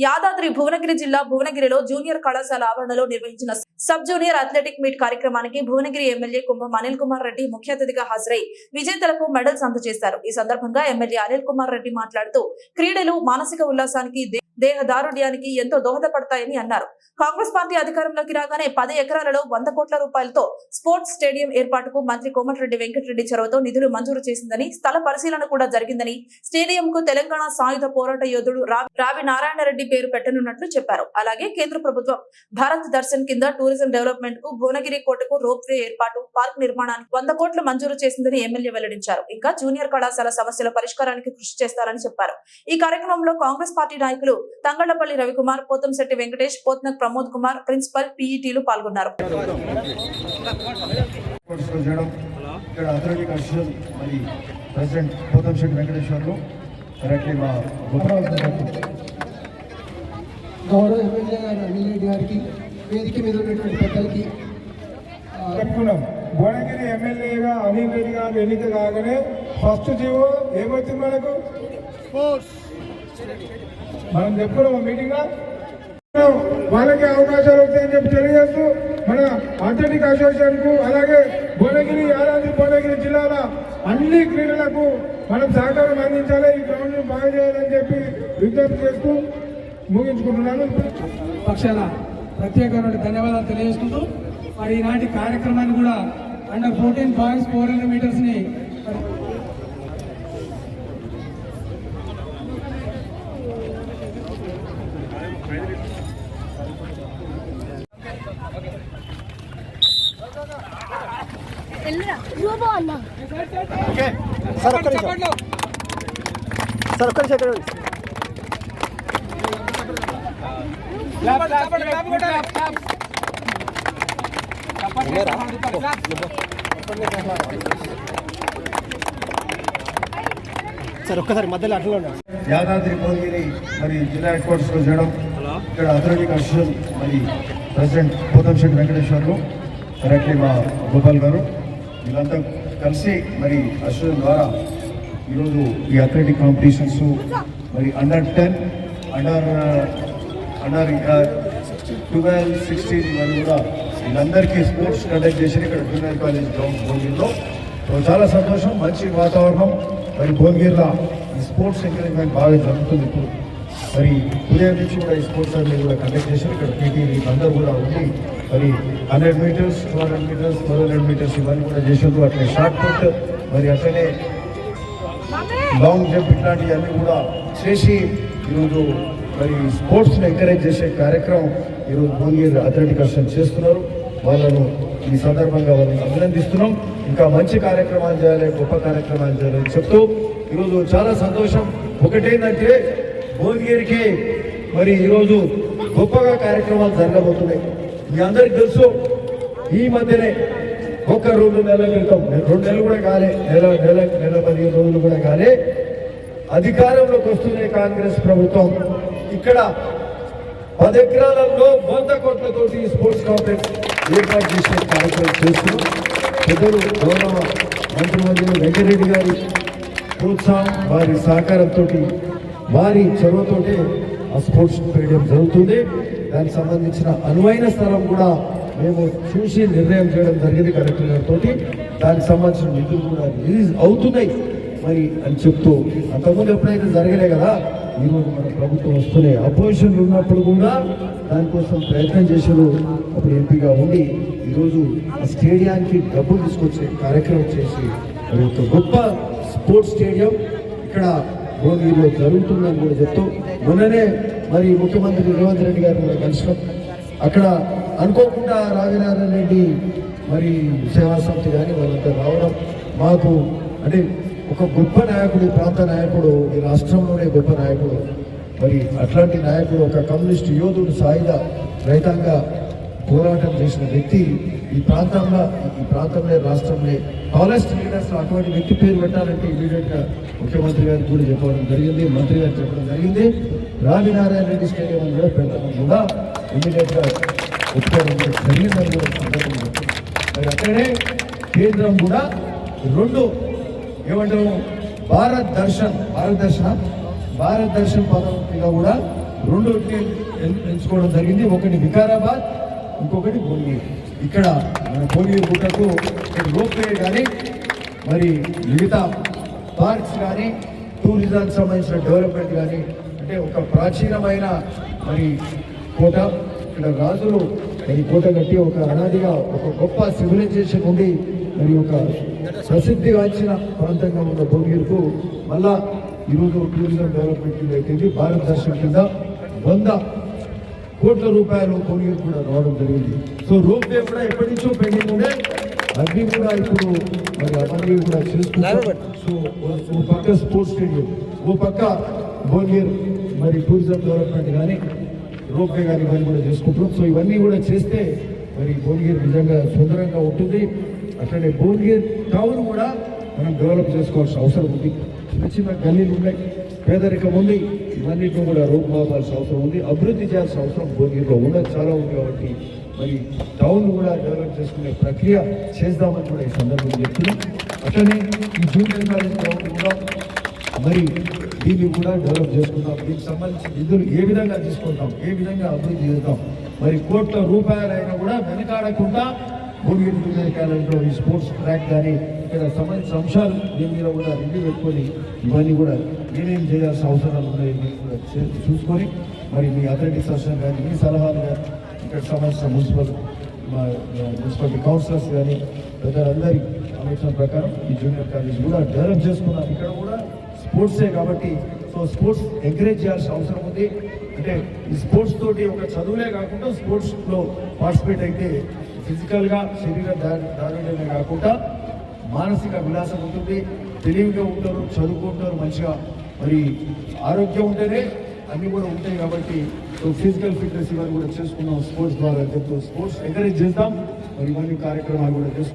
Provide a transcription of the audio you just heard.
యాదాద్రి భువనగిరి జిల్లా భువనగిరిలో జూనియర్ కళాశాల ఆవరణలో నిర్వహించిన సబ్ జూనియర్ అథ్లెటిక్ మీట్ కార్యక్రమానికి భువనగిరి ఎమ్మెల్యే కుంభం అనిల్ కుమార్ రెడ్డి ముఖ్య అతిథిగా హాజరై విజేతలకు మెడల్స్ అందజేశారు. ఈ సందర్భంగా ఎమ్మెల్యే అనిల్ కుమార్ రెడ్డి మాట్లాడుతూ క్రీడలు మానసిక ఉల్లాసానికి దేహదారుఢ్యానికి ఎంతో దోహదపడతాయని అన్నారు. కాంగ్రెస్ పార్టీ అధికారంలోకి రాగానే 10 ఎకరాలలో 100 కోట్ల రూపాయలతో స్పోర్ట్స్ స్టేడియం ఏర్పాటుకు మంత్రి కోమటిరెడ్డి వెంకటరెడ్డి చొరవతో నిధులు మంజూరు చేసిందని, స్థల పరిశీలన కూడా జరిగిందని, స్టేడియంకు తెలంగాణ సాయుధ పోరాట యోధుడు రావి నారాయణరెడ్డి పేరు పెట్టనున్నట్లు చెప్పారు. అలాగే కేంద్ర ప్రభుత్వం భారత్ దర్శన్ కింద టూరిజం డెవలప్మెంట్ కు భువనగిరి కోటకు రోప్ వే ఏర్పాటు, పార్క్ నిర్మాణానికి 100 కోట్లు మంజూరు చేసిందని ఎమ్మెల్యే వెల్లడించారు. ఇంకా జూనియర్ కళాశాల సమస్యల పరిష్కారానికి కృషి చేస్తారని చెప్పారు. ఈ కార్యక్రమంలో కాంగ్రెస్ పార్టీ నాయకులు తంగళ్లపల్లి రవికుమార్, పోతంశెట్టి వెంకటేష్, పోత్నక్ ప్రమోద్ కుమార్, ప్రిన్సిపల్, పీఈటీలు పాల్గొన్నారు. గౌరవ ఎమ్మెల్యే గారు అనిల్ గారికి, వేదిక మీద ఉన్నటువంటి పెద్దలకి చెప్పుకున్నాం. భువనగిరి ఎమ్మెల్యేగా అనిల్ రెడ్డి గారు ఎన్నిక కాగానే ఫస్ట్ జీవో ఏమవుతుంది మనకు స్పోర్ట్స్ మనం చెప్పుకున్నాం మీటింగ్ వాళ్ళకి అవకాశాలు వస్తాయని చెప్పి తెలియజేస్తూ మన అథ్లెటిక్ అసోసియేషన్ కు అలాగే భువనగిరి యాదాద్రి భువనగిరి జిల్లాల అన్ని క్రీడలకు మనం సహకారం అందించాలి, ఈ గ్రౌండ్ బాగా చేయాలని చెప్పి విజ్ఞప్తి చేస్తూ ముగించుకుంటున్నాను. పక్షాన ప్రత్యేకమైన ధన్యవాదాలు తెలియజేసుకుంటూ మరి ఈనాటి కార్యక్రమాన్ని కూడా అండర్ 14 బాయ్స్ 400 మీటర్స్ ని ఒక్కసారి మధ్యలో అట్లా యాదాద్రి భువనగిరి మరి జిల్లా హెడ్ క్వార్టర్స్ లో చేయడం, ఇక్కడ అథ్లెటిక్ అసోసియేషన్ మరి ప్రెసిడెంట్ పోతంశెట్టి వెంకటేశ్వర్లు, కరెక్ట్లీ మా గోపాల్ గారు, వీళ్ళంతా కలిసి మరి అసోసియేషన్ ద్వారా ఈరోజు ఈ అథ్లెటిక్ కాంపిటీషన్స్ మరి అండర్ 10, అండర్ 12, 16 ఇవన్నీ కూడా వీళ్ళందరికీ స్పోర్ట్స్ కండక్ట్ చేసి ఇక్కడ జూనియర్ కాలేజ్ గ్రౌండ్ భువనగిరిలో చాలా సంతోషం. మంచి వాతావరణం. మరి భువనగిరిలో ఈ స్పోర్ట్స్ ఎంకరేజ్మెంట్ బాగా జరుగుతుంది. ఇప్పుడు మరి ఉదయం నుంచి కూడా ఈ స్పోర్ట్స్ అన్ని కూడా కండక్ట్ చేసి ఇక్కడ పీటీ అందరూ కూడా ఉండి మరి 100 మీటర్స్, 200 మీటర్స్, 400 మీటర్స్ ఇవన్నీ కూడా చేసేందుకు అట్లే షార్ట్ పుట్ మరి అట్లనే లాంగ్ జంప్ ఇట్లాంటివన్నీ కూడా చేసి ఈరోజు మరి స్పోర్ట్స్ని ఎంకరేజ్ చేసే కార్యక్రమం ఈరోజు భువనగిరి అథ్లెటిక్ అసోసియేషన్ చేస్తున్నారు. వాళ్ళను ఈ సందర్భంగా వాళ్ళని అభినందిస్తున్నాం. ఇంకా మంచి కార్యక్రమాలు చేయాలి, గొప్ప కార్యక్రమాలు చేయాలని చెప్తూ ఈరోజు చాలా సంతోషం. ఒకటేంటంటే భువనగిరికి మరి ఈరోజు గొప్పగా కార్యక్రమాలు జరగబోతున్నాయి. మీ అందరికి తెలుసు, ఈ మధ్యనే ఒక 2 నెలల క్రితం, 2 నెలలు కూడా కాలే, నెల 15 రోజులు కూడా కాలే, అధికారంలోకి వస్తున్న కాంగ్రెస్ ప్రభుత్వం ఇక్కడ 10 ఎకరాలలో 100 కోట్లతోటి స్పోర్ట్స్ కాంప్లెక్స్ ఏర్పాటు చేసే కార్యక్రమం చేస్తున్నాం. పెద్దలు గౌరవ మంత్రివర్యులు వెంకటరెడ్డి గారి ప్రోత్సాహం, వారి సహకారంతో, వారి చొరవతోటి ఆ స్పోర్ట్స్ స్టేడియం జరుగుతుంది. దానికి సంబంధించిన అనువైన స్థలం కూడా మేము చూసి నిర్ణయం చేయడం జరిగింది కలెక్టర్ గారితో. దానికి సంబంధించిన నిధులు కూడా రిలీజ్ అవుతున్నాయి మరి అని చెప్తూ, అంతకుముందు ఎప్పుడైతే జరగలే కదా, ఈరోజు మన ప్రభుత్వం వస్తున్నాయి. అపోజిషన్లు ఉన్నప్పుడు కూడా దానికోసం ప్రయత్నం చేశారు. అప్పుడు ఎంపీగా ఉండి ఈరోజు ఆ స్టేడియానికి డబ్బులు తీసుకొచ్చే కార్యక్రమం చేసి మరి ఒక గొప్ప స్పోర్ట్స్ స్టేడియం ఇక్కడ భువనగిరిలో జరుగుతుందని కూడా చెప్తూ, మొన్ననే మరి ముఖ్యమంత్రి రేవంత్ రెడ్డి గారు కూడా కలిసినాం. అక్కడ అనుకోకుండా రాజనారాయణ రెడ్డి మరి సేవా సమితి కానీ వాళ్ళంతా రావడం మాకు అంటే ఒక గొప్ప నాయకుడు, ఈ ప్రాంత నాయకుడు, ఈ రాష్ట్రంలోనే గొప్ప నాయకుడు. మరి అట్లాంటి నాయకుడు, ఒక కమ్యూనిస్ట్ యోధుడు, సాయుధ రైతాంగ పోరాటం చేసిన వ్యక్తి ఈ ప్రాంతంలో రాష్ట్రంలో టాలెస్ట్ లీడర్స్ అటువంటి వ్యక్తి పేరు పెట్టాలంటే ఇమీడియట్గా ముఖ్యమంత్రి గారికి కూడా చెప్పడం జరిగింది, మంత్రి గారు చెప్పడం జరిగింది. రాజనారాయణ రెడ్డి స్టేడియం అని కూడా పెట్టడం కూడా ఇమీడియట్గా ఒప్పుకోవడం జరిగిందని కూడా సందర్భంగా మరి అక్కడే కేంద్రం కూడా 2 ఏమంటారు భారత్ దర్శన్ పథకం కింద కూడా రెండు ఎంచుకోవడం జరిగింది. ఒకటి వికారాబాద్, ఇంకొకటి భువనగిరి. ఇక్కడ మన భువనగిరి గుట్టకు రోప్వే కానీ మరి మిగతా పార్క్స్ కానీ టూరిజానికి సంబంధించిన డెవలప్మెంట్ కానీ, అంటే ఒక ప్రాచీనమైన మరి కోట, ఇక్కడ రాజులు మరి కోట కట్టి ఒక అనాదిగా ఒక గొప్ప సివిలైజేషన్ ఉండి మరి ఒక ప్రసిద్ధిగాంచిన ప్రాంతంగా ఉన్న భువనగిరికు మళ్ళా ఈరోజు టూరిజం డెవలప్మెంట్ కింద అయితే భారత దర్శనం కింద 100 కోట్ల రూపాయలు భువనగిరి కూడా రావడం జరిగింది. సో రోప్వే కూడా ఎప్పటి నుంచో పెండింగ్ ఉండే, అగ్ని కూడా ఇప్పుడు మరి అవన్నీ కూడా చేసుకుంటారు. సో ఓ పక్క స్పోర్ట్స్ స్టేడియం, ఓ పక్క భువనగిరి మరి టూరిజం డెవలప్మెంట్ కానీ రోప్వే కానీ ఇవన్నీ కూడా చేసుకుంటున్నాం. సో ఇవన్నీ కూడా చేస్తే మరి భువనగిరి నిజంగా సుందరంగా ఉంటుంది. అట్లనే భువనగిరి టౌన్ కూడా మనం డెవలప్ చేసుకోవాల్సిన అవసరం ఉంది. చిన్న చిన్న గల్లీలు ఉన్నాయి, పేదరికం ఉంది, ఇవన్నిటిని కూడా రూపుమాపాల్సిన అవసరం ఉంది. అభివృద్ధి చేయాల్సిన అవసరం భువనగిరిలో ఉన్నది చాలా ఉంది. కాబట్టి మరి టౌన్ కూడా డెవలప్ చేసుకునే ప్రక్రియ చేద్దామని కూడా ఈ సందర్భంగా చెప్తున్నాం. అట్లనే ఈ జూనియర్ కాలేజ్ గ్రౌండ్ కూడా మరి దీన్ని కూడా డెవలప్ చేసుకుంటాం. దీనికి సంబంధించి నిధులు ఏ విధంగా తీసుకుంటాం, ఏ విధంగా అభివృద్ధి చేస్తాం, మరి కోట్ల రూపాయలైనా కూడా వెనకాడకుండా భువనగిరి జూనియర్ కాలేజ్లో ఈ స్పోర్ట్స్ ట్రాక్ కానీ ఇక్కడ సంబంధించిన అంశాలు దీని మీద కూడా రివ్యూ పెట్టుకొని ఇవన్నీ కూడా ఏమేమి చేయాల్సిన అవసరాలు ఉన్నాయి కూడా చూసుకొని మరి మీ అథ్లెటిక్స్ అసోసియేషన్ కానీ మీ సలహాలు కానీ ఇక్కడ సంబంధించిన మున్సిపాలిటీ కౌన్సిలర్స్ కానీ ప్రజలందరి ఆలోచన ప్రకారం ఈ జూనియర్ కాలేజ్ కూడా డెవలప్ చేసుకున్నాం. ఇక్కడ కూడా స్పోర్ట్సే కాబట్టి సో స్పోర్ట్స్ ఎంకరేజ్ చేయాల్సిన అవసరం ఉంది. అంటే ఈ స్పోర్ట్స్ తోటి ఒక చదువులే కాకుండా స్పోర్ట్స్లో పార్టిసిపేట్ అయితే ఫిజికల్గా శరీర దారుణ్యమే కాకుండా మానసిక విలాసం ఉంటుంది, తెలివిగా ఉంటారు, చదువుకుంటారు మంచిగా, మరి ఆరోగ్యం ఉంటేనే అన్నీ కూడా ఉంటాయి. కాబట్టి ఫిజికల్ ఫిట్నెస్ ఇవన్నీ కూడా చేసుకున్నాం స్పోర్ట్స్ ద్వారా. చెప్తూ స్పోర్ట్స్ ఎంకరేజ్ చేద్దాం, మరి ఇవన్నీ కార్యక్రమాలు కూడా చేసుకుంటాం.